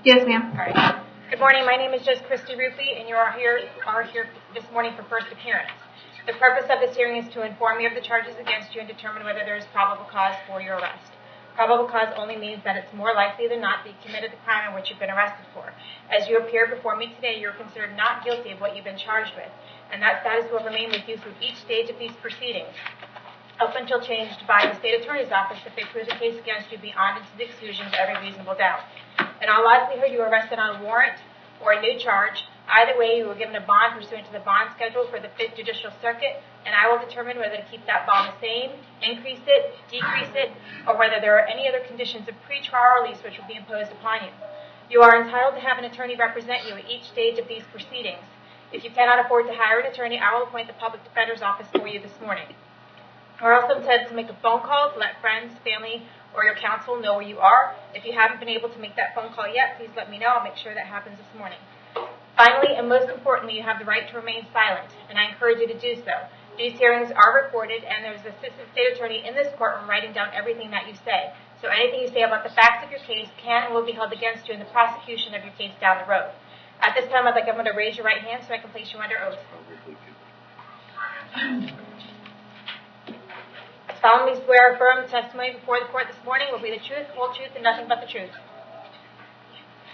Yes, ma'am. All right. Good morning. My name is Judge Christy Ruppe, and you are here this morning for first appearance. The purpose of this hearing is to inform you of the charges against you and determine whether there is probable cause for your arrest. Probable cause only means that it's more likely than not that you committed the crime in which you've been arrested for. As you appear before me today, you're considered not guilty of what you've been charged with, and that status will remain with you through each stage of these proceedings, up until changed by the state attorney's office if they prove the case against you beyond and to the exclusion of every reasonable doubt. In all likelihood, you were arrested on a warrant or a new charge. Either way, you were given a bond pursuant to the bond schedule for the 5th Judicial Circuit, and I will determine whether to keep that bond the same, increase it, decrease it, or whether there are any other conditions of pre-trial release which will be imposed upon you. You are entitled to have an attorney represent you at each stage of these proceedings. If you cannot afford to hire an attorney, I will appoint the Public Defender's Office for you this morning. We're also intended to make a phone call to let friends, family, or your counsel know where you are. If you haven't been able to make that phone call yet, please let me know. I'll make sure that happens this morning. Finally, and most importantly, you have the right to remain silent, and I encourage you to do so. These hearings are recorded, and there's an assistant state attorney in this courtroom writing down everything that you say. So anything you say about the facts of your case can and will be held against you in the prosecution of your case down the road. At this time, I'd like everyone to raise your right hand so I can place you under oath. I solemnly swear or affirm the testimony before the court this morning will be the truth, whole truth, and nothing but the truth.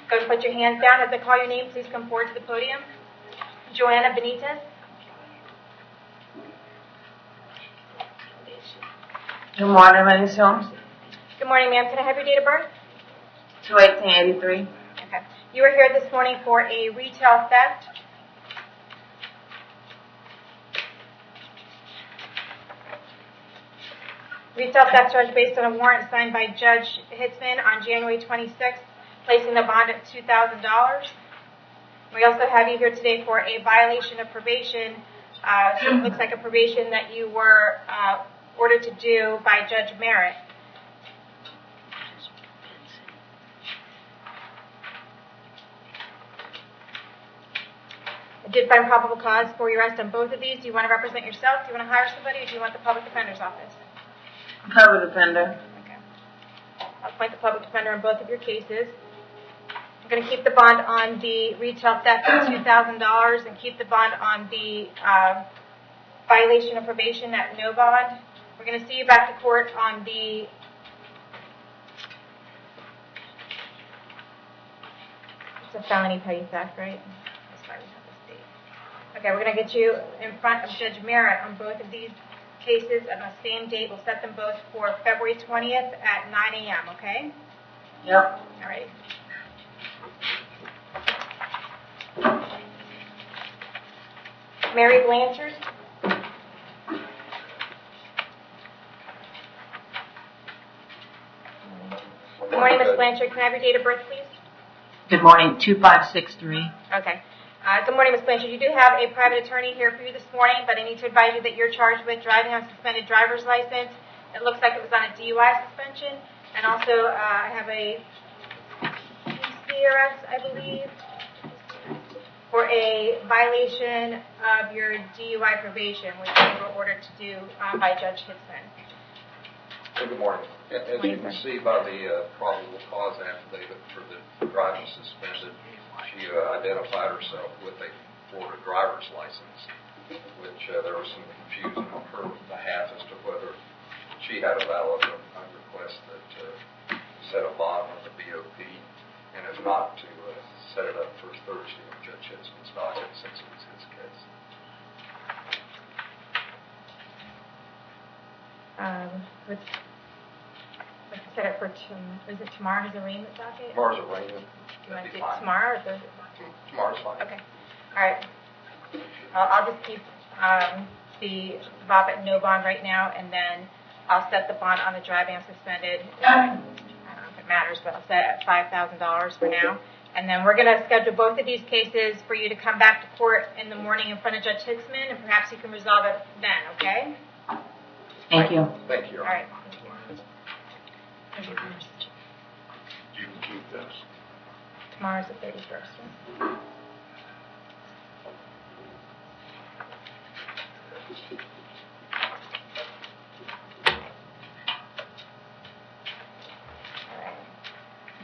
Go ahead and put your hands down. As I call your name, please come forward to the podium. Joanna Benitez. Good morning, Ladies Holmes. Good morning, ma'am. Can I have your date of birth? 2/18/83. Okay. You are here this morning for a retail theft. Retail theft charge based on a warrant signed by Judge Hitzman on January 26th, placing the bond at $2,000. We also have you here today for a violation of probation. So it looks like a probation that you were ordered to do by Judge Merritt. I did find probable cause for your arrest on both of these. Do you want to represent yourself? Do you want to hire somebody, or do you want the public defender's office? Public defender. Okay. I'll appoint the public defender on both of your cases. I'm going to keep the bond on the retail theft at $2,000 and keep the bond on the violation of probation at no bond. We're going to see you back to court on the it's a felony petty theft, right? That's why we have this date. Okay, we're going to get you in front of Judge Merritt on both of these cases on the same date. We'll set them both for February 20th at 9 a.m., okay? Yep. All right. Mary Blanchard. Good morning, Ms. Blanchard. Can I have your date of birth, please? Good morning, 2563. Okay. Good morning, Ms. Blanchard. You do have a private attorney here for you this morning, but I need to advise you that you're charged with driving on suspended driver's license. It looks like it was on a DUI suspension. And also, I have a PCRS, I believe, for a violation of your DUI probation, which you were ordered to do by Judge Hitzman. Good morning. As you can see by the probable cause affidavit for the driving suspended, she identified herself with a Florida driver's license, which there was some confusion on her behalf as to whether she had a valid. I request that set a bond on the BOP, and if not, to set it up for Thursday on Judge Hitzman's docket since it was his case. Let's set it for is it tomorrow's arraignment docket? Tomorrow's arraignment. You want to do it tomorrow or Thursday? Tomorrow's fine. Okay. All right. I'll just keep the Bob at no bond right now, and then I'll set the bond on the driving suspended. I don't know if it matters, but I'll set it at $5,000 for now. And then we're going to schedule both of these cases for you to come back to court in the morning in front of Judge Hitzman, and perhaps you can resolve it then, okay? Thank you. Thank you. All right. You can keep this. Tomorrow's the 31st.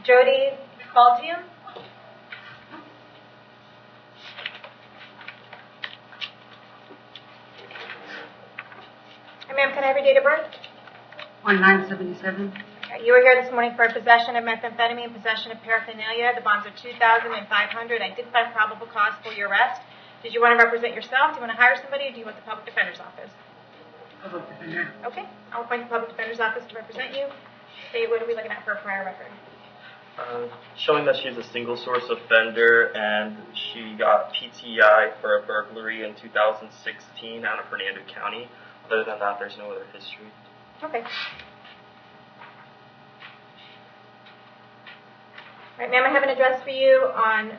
Jody Baltium. Hi, ma'am, can I have your date of birth? 1977. Okay, you were here this morning for possession of methamphetamine, possession of paraphernalia. The bonds are $2,000 and $500. I did find probable cause for your arrest. Did you want to represent yourself? Do you want to hire somebody, or do you want the public defender's office? Public defender. Okay, I'll appoint the public defender's office to represent you. Say, what are we looking at for a prior record? Showing that she's a single source offender and she got PTI for a burglary in 2016 out of Hernando County. Other than that, there's no other history. Okay. All right, ma'am, I have an address for you on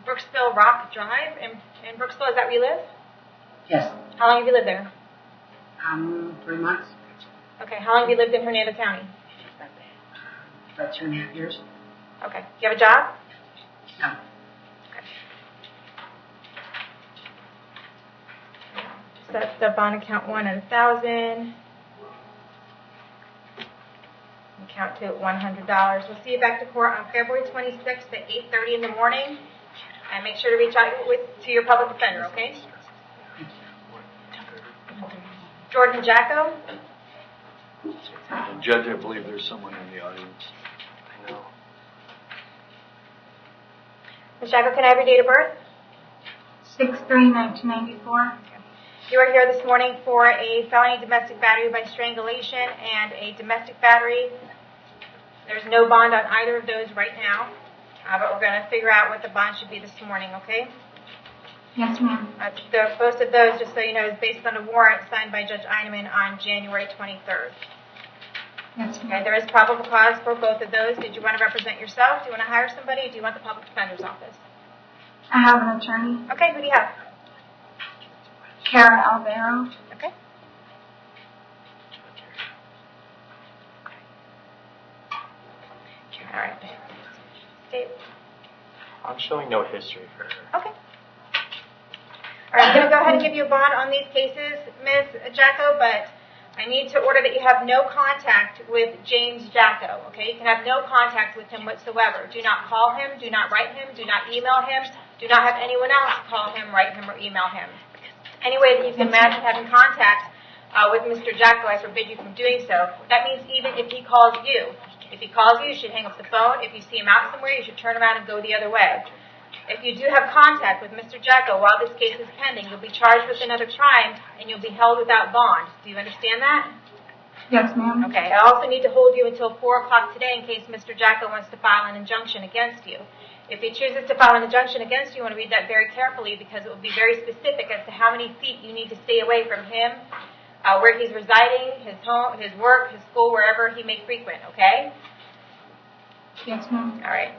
Brooksville Rock Drive in Brooksville. Is that where you live? Yes. How long have you lived there? 3 months. Okay, how long have you lived in Hernando County? About 2.5 years. Okay. Do you have a job? No. Set the bond account 1 at 1,000. Account 2 at $100. We'll see you back to court on February 26th at 8:30 in the morning. And make sure to reach out to your public defender, okay? Jordan Jacko. Judge, I believe there's someone in the audience. I know. Ms. Jacko, can I have your date of birth? 6/3/1994. You are here this morning for a felony domestic battery by strangulation and a domestic battery. There's no bond on either of those right now, but we're going to figure out what the bond should be this morning, okay? Yes, ma'am. Both of those, just so you know, is based on a warrant signed by Judge Eineman on January 23rd. Yes, Okay, there is probable cause for both of those. Did you want to represent yourself? Do you want to hire somebody? Or do you want the public defender's office? I have an attorney, Okay, who do you have? Kara Alvaro. Okay. All right. Dave. I'm showing no history for her. Okay. All right, I'm going to go ahead and give you a bond on these cases, Ms. Jacko, but I need to order that you have no contact with James Jacko, okay? You can have no contact with him whatsoever. Do not call him, do not write him, do not email him, do not have anyone else call him, write him, or email him. Any way that you can imagine having contact with Mr. Jacko, I forbid you from doing so. That means even if he calls you. If he calls you, you should hang up the phone. If you see him out somewhere, you should turn around and go the other way. If you do have contact with Mr. Jacko while this case is pending, you'll be charged with another crime and you'll be held without bond. Do you understand that? Yes, ma'am. Okay. I also need to hold you until 4 o'clock today in case Mr. Jacko wants to file an injunction against you. If he chooses to file an injunction against you, you want to read that very carefully because it will be very specific as to how many feet you need to stay away from him, where he's residing, his home, his work, his school, wherever he may frequent, okay? Yes, ma'am. All right.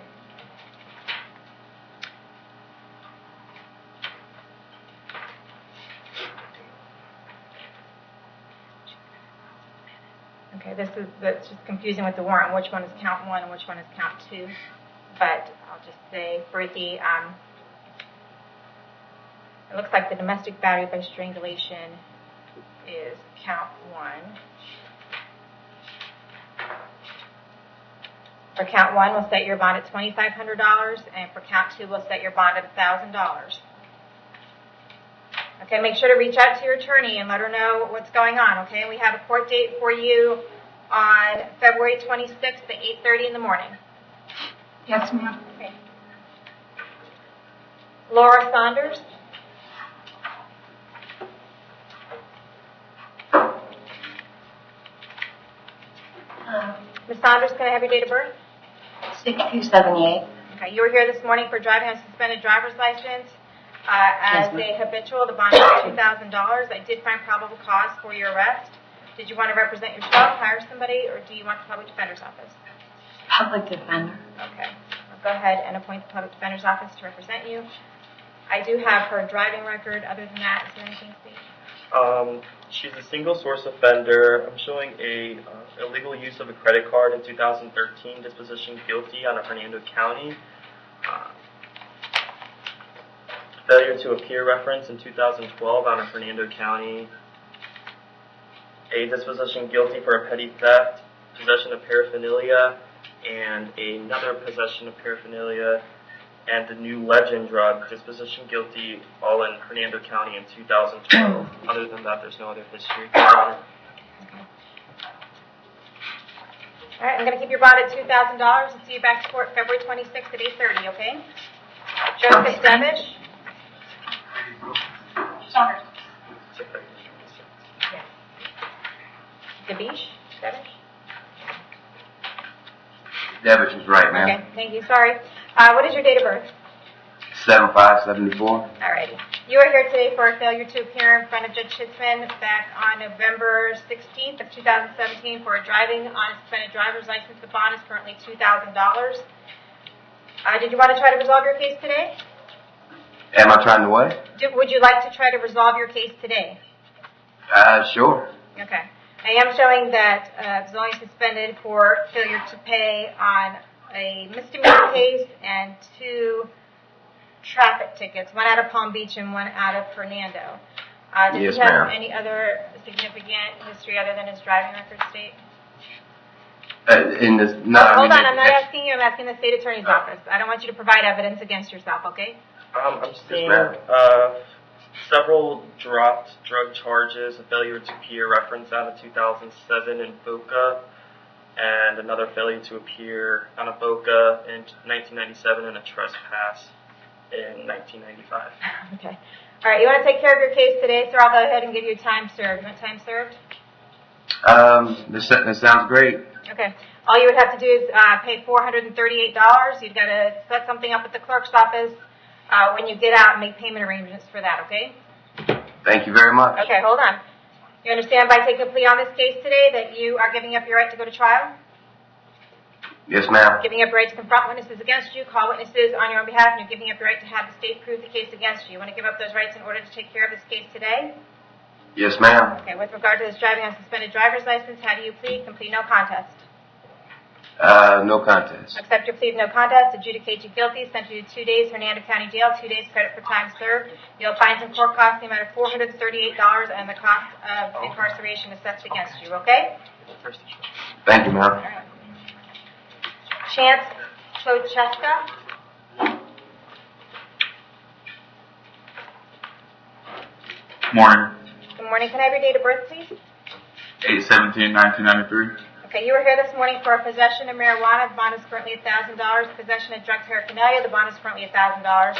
Okay, that's just confusing with the warrant, which one is count 1 and which one is count 2. But I'll just say for the, it looks like the domestic battery by strangulation is count 1. For count 1, we'll set your bond at $2,500, and for count 2, we'll set your bond at $1,000. Okay, make sure to reach out to your attorney and let her know what's going on, okay? We have a court date for you on February 26th at 8:30 in the morning. Yes, ma'am. Okay. Laura Saunders. Ms. Saunders, can I have your date of birth? 6278. Okay, you were here this morning for driving a suspended driver's license. As a habitual, the bond is $2,000. I did find probable cause for your arrest. Did you want to represent yourself, hire somebody, or do you want the public defender's office? Public defender. Okay. I'll go ahead and appoint the public defender's office to represent you. I do have her driving record. Other than that, is there anything, Steve? She's a single source offender. I'm showing a illegal use of a credit card in 2013, disposition guilty out of Hernando County. Failure to appear reference in 2012 out of Hernando County. A disposition guilty for a petty theft, possession of paraphernalia, and another possession of paraphernalia, and the new legend drug, disposition guilty, all in Hernando County in 2012. Other than that, there's no other history. Your Honor. All right, I'm going to keep your bond at $2,000 and see you back to court February 26th at 8:30, okay? Joseph Devish. Saunders. Devish? Devish? Devish is right, ma'am. Okay, thank you. Sorry. What is your date of birth? 7574. Alrighty. You are here today for a failure to appear in front of Judge Schitzman back on November 16th of 2017 for driving on a suspended driver's license. The bond is currently $2,000. Did you want to try to resolve your case today? Am I trying to what? Would you like to try to resolve your case today? Sure. Okay. I am showing that it was only suspended for failure to pay on a misdemeanor case and 2 traffic tickets, one out of Palm Beach and one out of Hernando. Does Yes, he have ma'am. any other significant history other than his driving record state? In this, no, Hold I on, mean, I'm not asking you, I'm asking the state attorney's office. I don't want you to provide evidence against yourself, okay? I'm seeing ma'am. several dropped drug charges, a failure to appear reference out of 2007 in Boca, and another failure to appear on a Boca in 1997 and a trespass in 1995. Okay. All right, you want to take care of your case today, sir? I'll go ahead and give you time served. You want time served? This sounds great. Okay. All you would have to do is pay $438. You've got to set something up at the clerk's office when you get out and make payment arrangements for that, okay? Thank you very much. Okay, hold on. You understand by taking a plea on this case today that you are giving up your right to go to trial? Yes, ma'am. Giving up your right to confront witnesses against you, call witnesses on your own behalf, and you're giving up your right to have the state prove the case against you. You want to give up those rights in order to take care of this case today? Yes, ma'am. Okay, with regard to this driving on suspended driver's license, how do you plead? Complete no contest. No contest. Accept your plea of no contest, adjudicate you guilty, send you to 2 days Hernando County Jail, 2 days credit for time served. You'll find some court costs in the amount of $438 and the cost of incarceration assessed against you, okay? Thank you, ma'am. Chance Klocheska. Morning. Good morning. Can I have your date of birth, please? 8/17/1993. Okay, you were here this morning for possession of marijuana. The bond is currently $1,000. Possession of drug paraphernalia. The bond is currently $1,000.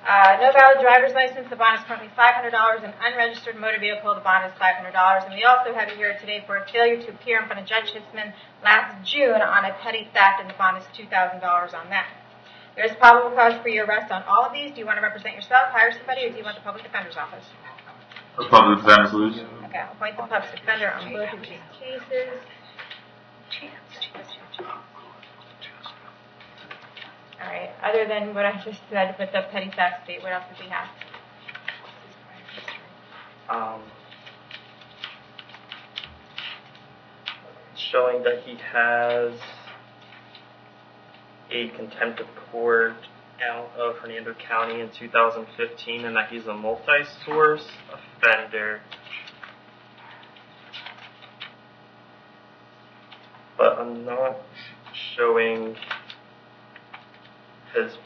No valid driver's license. The bond is currently $500. An unregistered motor vehicle. The bond is $500. And we also have you here today for a failure to appear in front of Judge Hitzman last June on a petty theft, and the bond is $2,000 on that. There is probable cause for your arrest on all of these. Do you want to represent yourself, hire somebody, or do you want the public defender's office? Let's public defender, please. Okay, I'll appoint the public defender on both of these cases. All right, other than what I just said with the petty theft state, what else does he have? Showing that he has a contempt of court out of Hernando County in 2015, and that he's a multi-source offender. But I'm not showing his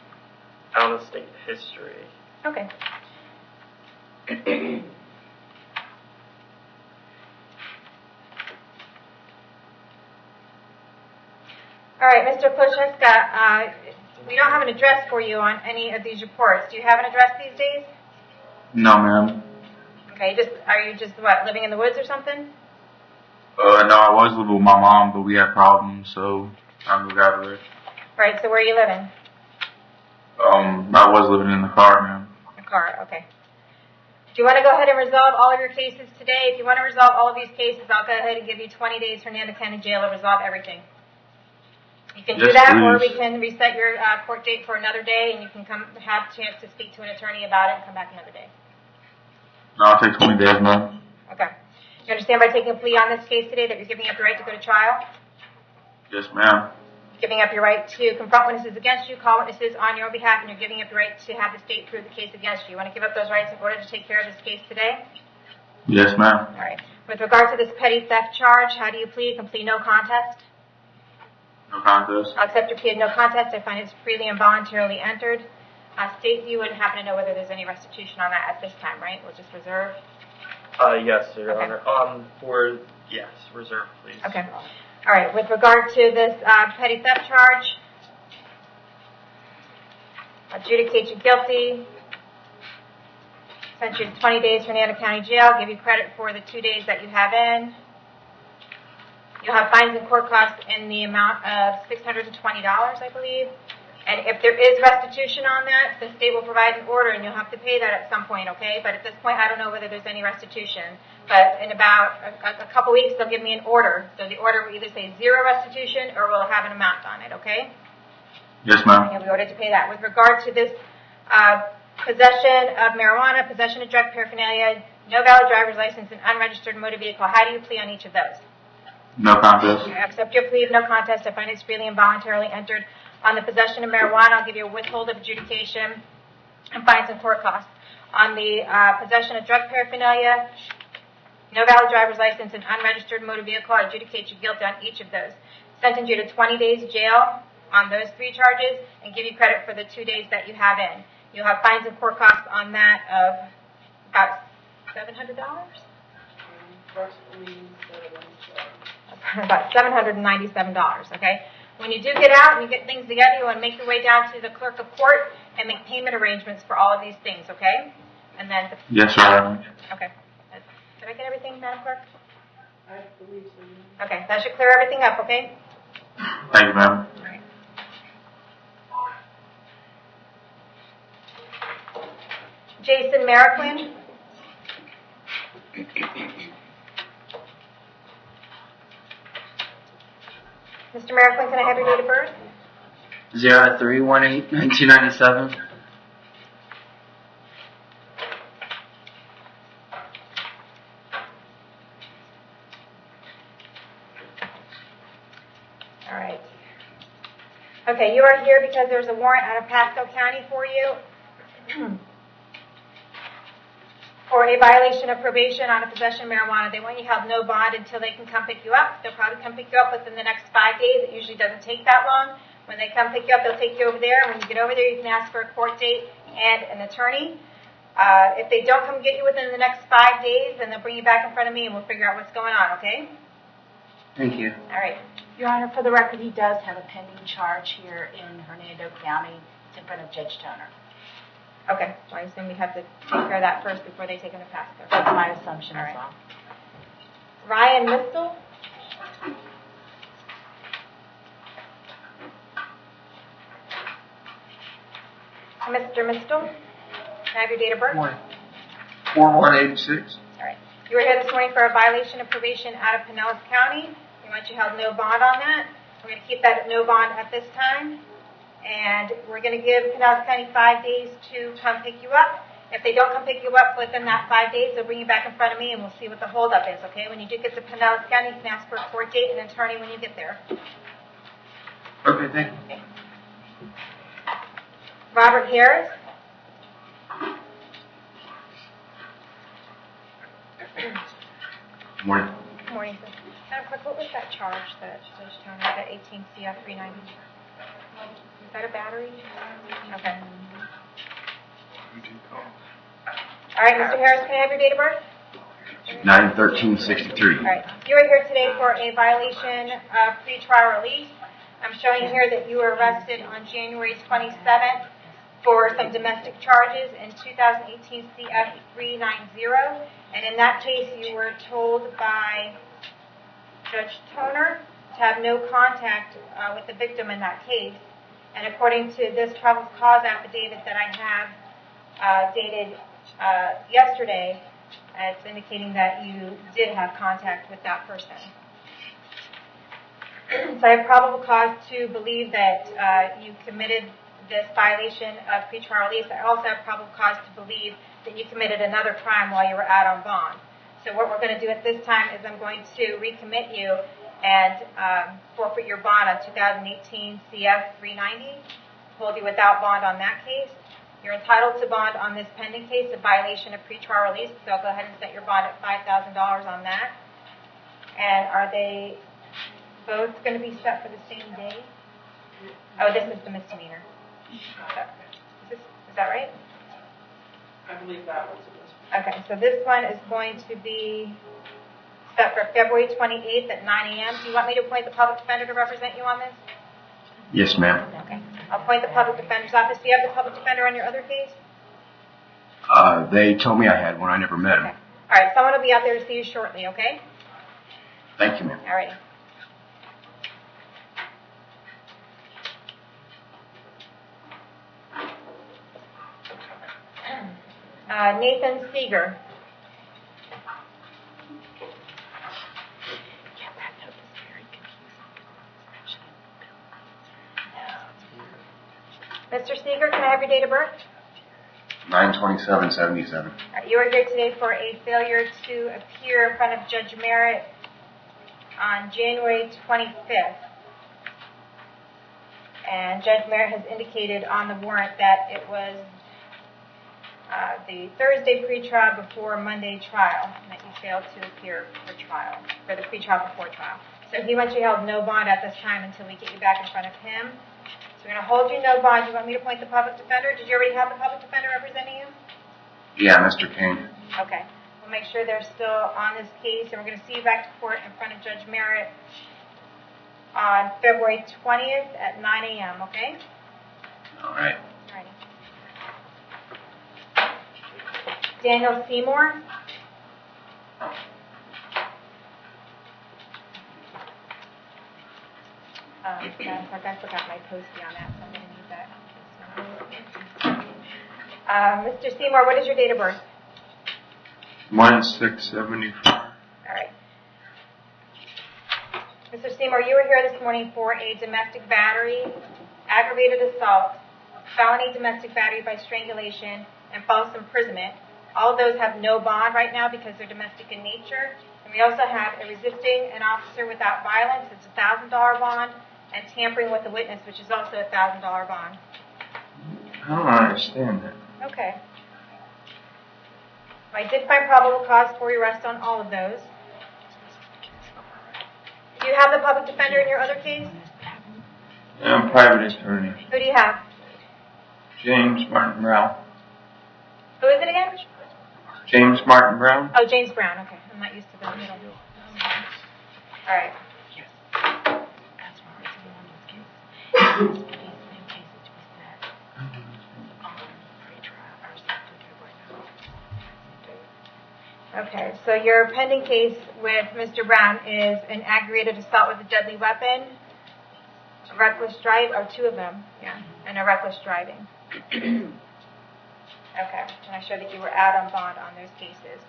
out-of-state history. Okay. All right, Mr. Klocheska, we don't have an address for you on any of these reports. Do you have an address these days? No, ma'am. Okay, are you just what, living in the woods or something? No, I was living with my mom, but we had problems, so I moved out of there. Right, so where are you living? I was living in the car, ma'am. The car, okay. Do you want to go ahead and resolve all of your cases today? If you want to resolve all of these cases, I'll go ahead and give you 20 days Hernando County Jail to resolve everything. You can do Yes, that, or we please. can reset your court date for another day, and you can come have a chance to speak to an attorney about it and come back another day. No, I'll take 20 days, ma'am. Okay. You understand by taking a plea on this case today that you're giving up your right to go to trial? Yes, ma'am. Giving up your right to confront witnesses against you, call witnesses on your behalf, and you're giving up your right to have the state prove the case against you. You want to give up those rights in order to take care of this case today? Yes, ma'am. All right. With regard to this petty theft charge, how do you plead? Complete no contest? No contest. I'll accept your plea of no contest. I find it's freely and voluntarily entered. State, you wouldn't happen to know whether there's any restitution on that at this time, right? We'll just reserve? Yes, Your Okay. Honor. Yes, reserve, please. Okay. All right, with regard to this petty theft charge, adjudicate you guilty, send you to 20 days Hernando County Jail, give you credit for the 2 days that you have in. You'll have fines and court costs in the amount of $620, I believe. And if there is restitution on that, the state will provide an order and you'll have to pay that at some point, okay? But at this point, I don't know whether there's any restitution. But in about a couple weeks, they'll give me an order. So the order will either say 0 restitution or will have an amount on it, okay? Yes, ma'am. You'll be ordered to pay that. With regard to this possession of marijuana, possession of drug paraphernalia, no valid driver's license, and unregistered motor vehicle, how do you plea on each of those? No contest. I accept your plea of no contest. I find it's freely and voluntarily entered. On the possession of marijuana, I'll give you a withhold of adjudication and fines and court costs. On the possession of drug paraphernalia, no valid driver's license, and unregistered motor vehicle, I adjudicate you guilty on each of those. Sentence you to 20 days jail on those 3 charges and give you credit for the 2 days that you have in. You'll have fines and court costs on that of about $700? About $797, okay? When you do get out and you get things together, you want to make your way down to the clerk of court and make payment arrangements for all of these things, okay? And then... Yes, sir. Okay. Did I get everything, Madam Clerk? I believe so. Okay, that should clear everything up, okay? Thank you, ma'am. All right. Jason Mariquin. Mr. Mariquin, can I have your date of birth? 03/18/1997. All right. Okay, you are here because there's a warrant out of Pasco County for you for a violation of probation on a possession of marijuana. They want you held no bond until they can come pick you up. They'll probably come pick you up within the next 5 days. It usually doesn't take that long. When they come pick you up, they'll take you over there. When you get over there, you can ask for a court date and an attorney. If they don't come get you within the next 5 days, then they'll bring you back in front of me and we'll figure out what's going on, okay? Thank you. All right. Your Honor, for the record, he does have a pending charge here in Hernando County. It's in front of Judge Toner. Okay, so I assume we have to take care of that first before they take him to Pasco. That's my assumption All as right. well. Ryan Mistel. Mr. Mistel, can I have your date of birth? Morning. 4/1/86. All right. You were here this morning for a violation of probation out of Pinellas County. We want you held no bond on that. We're going to keep that at no bond at this time. And we're going to give Pinellas County 5 days to come pick you up. If they don't come pick you up within that 5 days, they'll bring you back in front of me and we'll see what the holdup is, okay? When you do get to Pinellas County, you can ask for a court date and an attorney when you get there. Okay, thank you. Okay. Robert Harris. Morning. Good morning, sir. Madam Clerk, what was that charge that Judge Toner, that 18 CF 390? Is that a battery? Okay. All right, Mr. Harris, can I have your date of birth? 9/13/63. All right. You are here today for a violation of pretrial release. I'm showing here that you were arrested on January 27th for some domestic charges in 2018 CF 390. And in that case, you were told by Judge Toner to have no contact with the victim in that case. And according to this probable cause affidavit that I have dated yesterday, it's indicating that you did have contact with that person. So I have probable cause to believe that you committed this violation of pretrial release. I also have probable cause to believe that you committed another crime while you were out on bond. So what we're going to do at this time is I'm going to recommit you and forfeit your bond on 2018 CF 390, hold you without bond on that case. You're entitled to bond on this pending case of violation of pretrial release, so I'll go ahead and set your bond at $5,000 on that. And are they both going to be set for the same day? Oh, this is the misdemeanor. Is that right? I believe that was a misdemeanor. Okay, so this one is going to be set for February 28th at 9 a.m. Do you want me to appoint the public defender to represent you on this? Yes, ma'am. Okay. I'll appoint the public defender's office. Do you have the public defender on your other case? They told me I had one. I never met him. Okay. All right. Someone will be out there to see you shortly, okay? Thank you, ma'am. All righty. Nathan Seeger. Mr. Seeger, can I have your date of birth? 9/27/77. You are here today for a failure to appear in front of Judge Merritt on January 25th. And Judge Merritt has indicated on the warrant that it was the Thursday pretrial before Monday trial, and that you failed to appear for trial, for the pretrial before trial. So he wants you held no bond at this time until we get you back in front of him. So we're going to hold you no bond. You want me to appoint the public defender? Did you already have the public defender representing you? Yeah, Mr. Kane. Okay. We'll make sure they're still on this case, and we're going to see you back to court in front of Judge Merritt on February 20th at 9 a.m., okay? All right. All righty. Daniel Seymour. I forgot my postie on that, so I'm going to need that. Mr. Seymour, what is your date of birth? 1/6/74. All right. Mr. Seymour, you were here this morning for a domestic battery, aggravated assault, felony domestic battery by strangulation, and false imprisonment. All of those have no bond right now because they're domestic in nature. And we also have a resisting an officer without violence. It's a $1,000 bond. And tampering with a witness, which is also a $1,000 bond. I don't understand that. Okay. I did find probable cause for your arrest on all of those. Do you have the public defender in your other case? I'm a private attorney. Who do you have? James Martin Brown. Who is it again? James Martin Brown? Oh, James Brown. Okay. I'm not used to the middle. All right. Okay, so your pending case with Mr. Brown is an aggravated assault with a deadly weapon, a reckless drive, or two of them, yeah, and a reckless driving. Okay, and I showed that you were out on bond on those cases.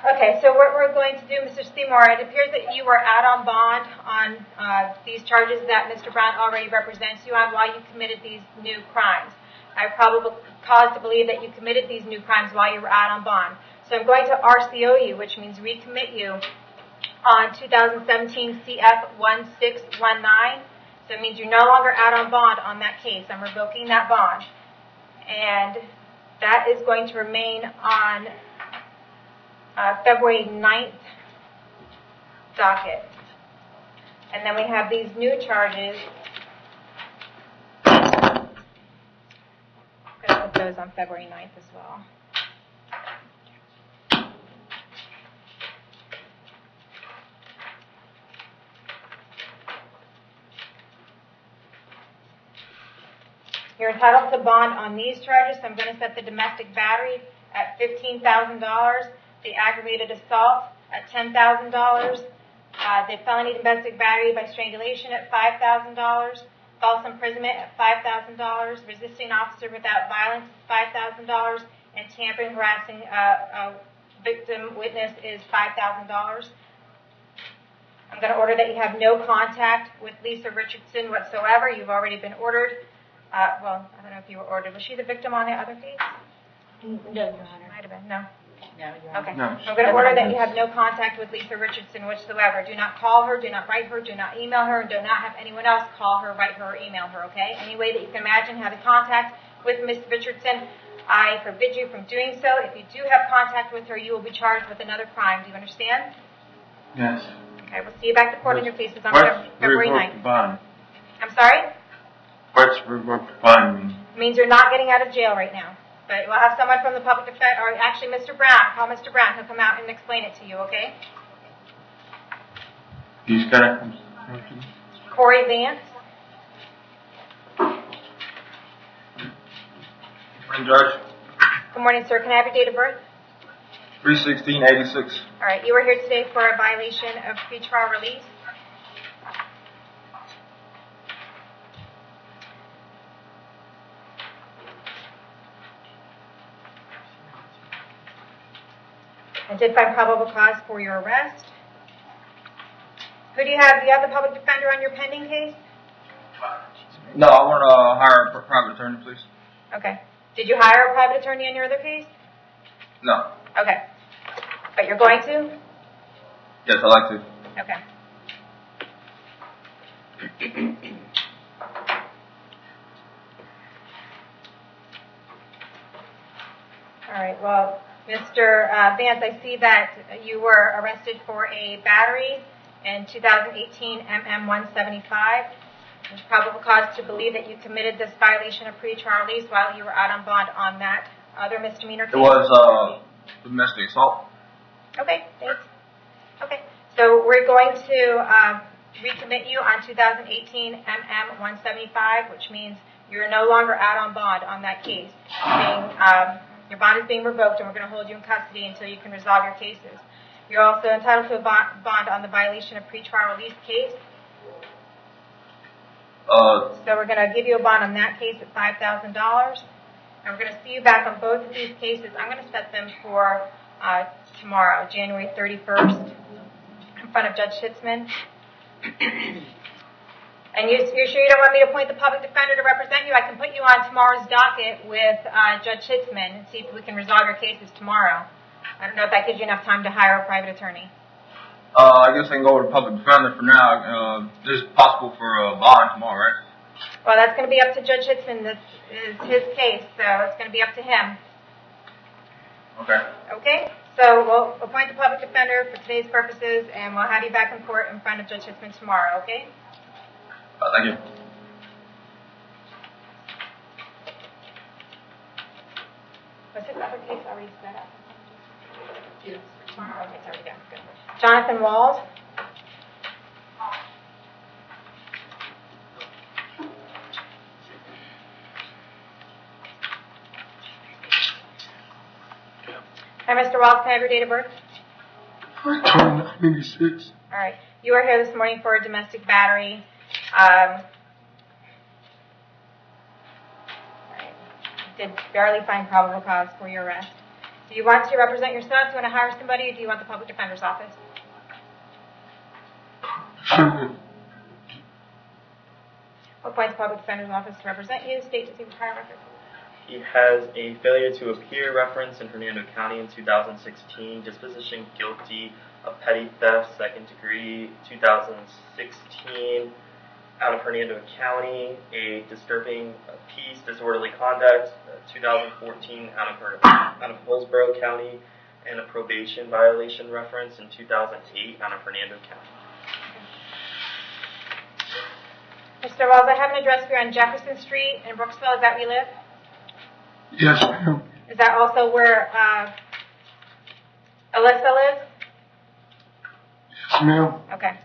Okay, so what we're going to do, Mr. Seymour, it appears that you were out on bond on these charges that Mr. Brown already represents you on while you committed these new crimes. I have probable cause to believe that you committed these new crimes while you were out on bond. So I'm going to RCO you, which means recommit you on 2017 CF 1619. So it means you're no longer out on bond on that case. I'm revoking that bond. And that is going to remain on February 9th docket. And then we have these new charges. I'm going to put those on February 9th as well. You're entitled to bond on these charges, so I'm going to set the domestic battery at $15,000, the aggravated assault at $10,000, the felony domestic battery by strangulation at $5,000, false imprisonment at $5,000, resisting officer without violence is $5,000, and tampering, harassing a victim witness is $5,000. I'm going to order that you have no contact with Lisa Richardson whatsoever. You've already been ordered. Well, I don't know if you were ordered. Was she the victim on the other case? No, Your Honor. Might have been. No. No, Your Honor. Okay. No. I'm going to order that you have no contact with Lisa Richardson whatsoever. Do not call her, do not write her, do not email her, and do not have anyone else call her, write her, or email her, okay? Any way that you can imagine having contact with Ms. Richardson, I forbid you from doing so. If you do have contact with her, you will be charged with another crime. Do you understand? Yes. Okay, we'll see you back to court on your cases on What's February revoked 9th. bond? I'm sorry? What's revoked bond mean? It means you're not getting out of jail right now. But we'll have someone from the public defense, or actually Mr. Brown. Call Mr. Brown. He'll come out and explain it to you, okay? He's got Corey Vance. Morning, Judge. Good morning, sir. Can I have your date of birth? 3/16/86. All right. You are here today for a violation of pretrial release. I did find probable cause for your arrest. Who do you have? Do you have the public defender on your pending case? No, I want to hire a private attorney, please. Okay. Did you hire a private attorney on your other case? No. Okay. But you're going to? Yes, I'd like to. Okay. All right. Well, Mr. Vance, I see that you were arrested for a battery in 2018 MM 175. There's probable cause to believe that you committed this violation of pretrial release while you were out on bond on that other misdemeanor case. It was domestic assault. Okay, thanks. Okay, so we're going to recommit you on 2018 MM 175, which means you're no longer out on bond on that case. Your bond is being revoked, and we're going to hold you in custody until you can resolve your cases. You're also entitled to a bond on the violation of pretrial release case. So we're going to give you a bond on that case at $5,000, and we're going to see you back on both of these cases. I'm going to set them for tomorrow, January 31st, in front of Judge Schitzman. And you're sure you don't want me to appoint the public defender to represent you? I can put you on tomorrow's docket with Judge Schitzman and see if we can resolve your cases tomorrow. I don't know if that gives you enough time to hire a private attorney. I guess I can go with a public defender for now. This is possible for a bond tomorrow, right? Well, that's going to be up to Judge Schitzman. This is his case, so it's going to be up to him. Okay. Okay? So we'll appoint the public defender for today's purposes, and we'll have you back in court in front of Judge Schitzman tomorrow, okay? Thank you. Was his other case already set up? Yes. Tomorrow? Okay, it's already done. Good. Jonathan Walls. Hi, Mr. Walls. Can I have your date of birth? 1986. All right. You are here this morning for a domestic battery. All right. Did barely find probable cause for your arrest. Do you want to represent yourself? Do you want to hire somebody, or do you want the public defender's office? What appoints the public defender's office to represent you? State to see prior record. He has a failure to appear reference in Hernando County in 2016, disposition guilty of petty theft, second degree, 2016, out of Hernando County, a disturbing peace, disorderly conduct, 2014, out of Hillsborough County, and a probation violation reference in 2008, out of Hernando County. Mr. Walls, I have an address here on Jefferson Street in Brooksville. Is that where you live? Yes, ma'am. Is that also where Alyssa lives? Yes, ma'am. Okay.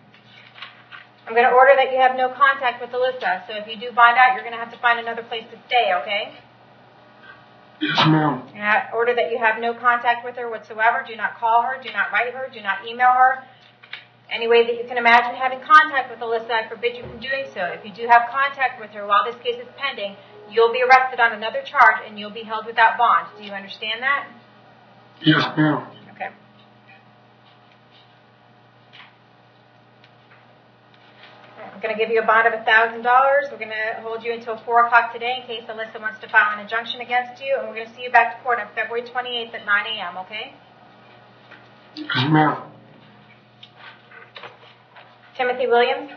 I'm going to order that you have no contact with Alyssa. So if you do find out, you're going to have to find another place to stay, okay? Yes, ma'am. Order that you have no contact with her whatsoever. Do not call her. Do not write her. Do not email her. Any way that you can imagine having contact with Alyssa, I forbid you from doing so. If you do have contact with her while this case is pending, you'll be arrested on another charge and you'll be held without bond. Do you understand that? Yes, ma'am. Okay. I'm going to give you a bond of $1,000. We're going to hold you until 4 o'clock today in case Alyssa wants to file an injunction against you, and we're going to see you back to court on February 28th at 9 a.m., okay? Yes, ma'am. Timothy Williams?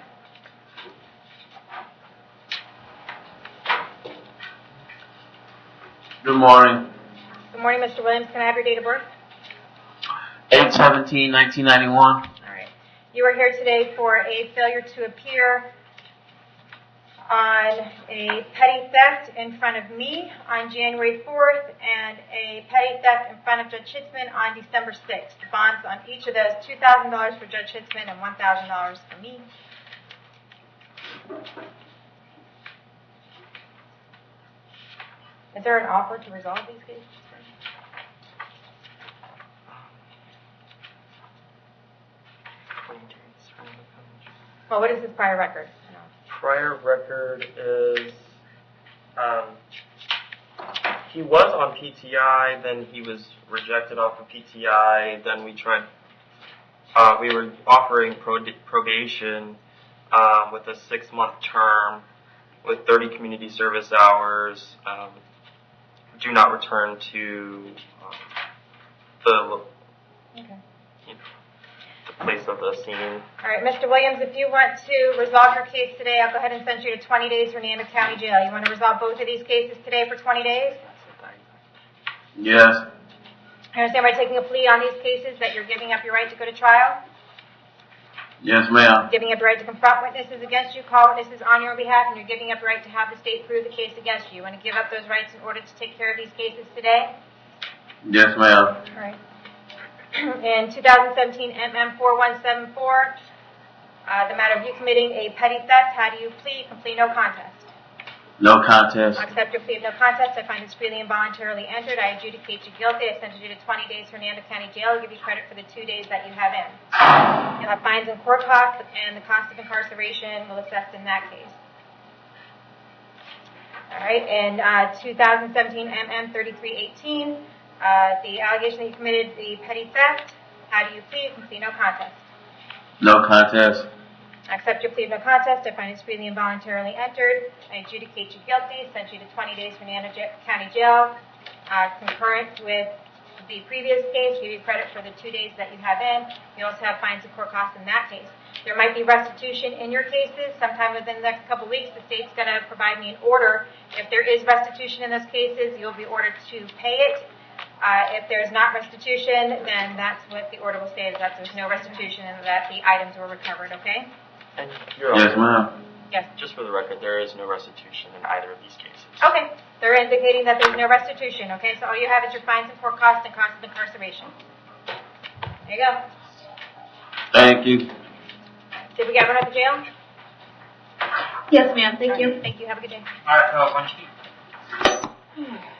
Good morning. Good morning, Mr. Williams. Can I have your date of birth? 8/17/1991. All right. You are here today for a failure to appear on a petty theft in front of me on January 4th and a petty theft in front of Judge Hitzman on December 6th. The bonds on each of those, $2,000 for Judge Hitzman and $1,000 for me. Is there an offer to resolve these cases? Well, what is his prior record? Prior record is, he was on PTI, then he was rejected off of PTI, then we tried, we were offering probation with a 6-month term with 30 community service hours, do not return to the place of the scene. All right, Mr. Williams, if you want to resolve your case today, I'll go ahead and send you to 20 days Hernando County Jail. You want to resolve both of these cases today for 20 days? Yes. I understand by taking a plea on these cases that you're giving up your right to go to trial? Yes, ma'am. Giving up your right to confront witnesses against you, call witnesses on your behalf, and you're giving up your right to have the state prove the case against you. You want to give up those rights in order to take care of these cases today? Yes, ma'am. All right. In 2017 MM4174, the matter of you committing a petty theft, how do you plead? You can plead no contest. No contest. I accept your plea of no contest. I find this freely and voluntarily entered. I adjudicate you guilty. I sentence you to 20 days Hernando County Jail. I'll give you credit for the 2 days that you have in. You'll have fines and court costs, and the cost of incarceration will assess in that case. All right. In 2017 MM3318, the allegation that you committed the petty theft, how do you plead? You can plead no contest. No contest. I accept your plea of no contest. I find it's freely and voluntarily entered. I adjudicate you guilty. Sent you to 20 days Hernando County Jail. Concurrent with the previous case, give you credit for the 2 days that you have in. You also have fines and court costs in that case. There might be restitution in your cases. Sometime within the next couple weeks, the state's going to provide me an order. If there is restitution in those cases, you'll be ordered to pay it. If there's not restitution, then that's what the order will say, is that there's no restitution and that the items were recovered, okay? And you're Yes, ma'am. Yes. Just for the record, there is no restitution in either of these cases. Okay. They're indicating that there's no restitution, okay? So all you have is your fines and court costs and costs of incarceration. There you go. Thank you. Did we get everyone out of jail? Yes, ma'am. Thank you. Thank you. Have a good day. All right, why don't you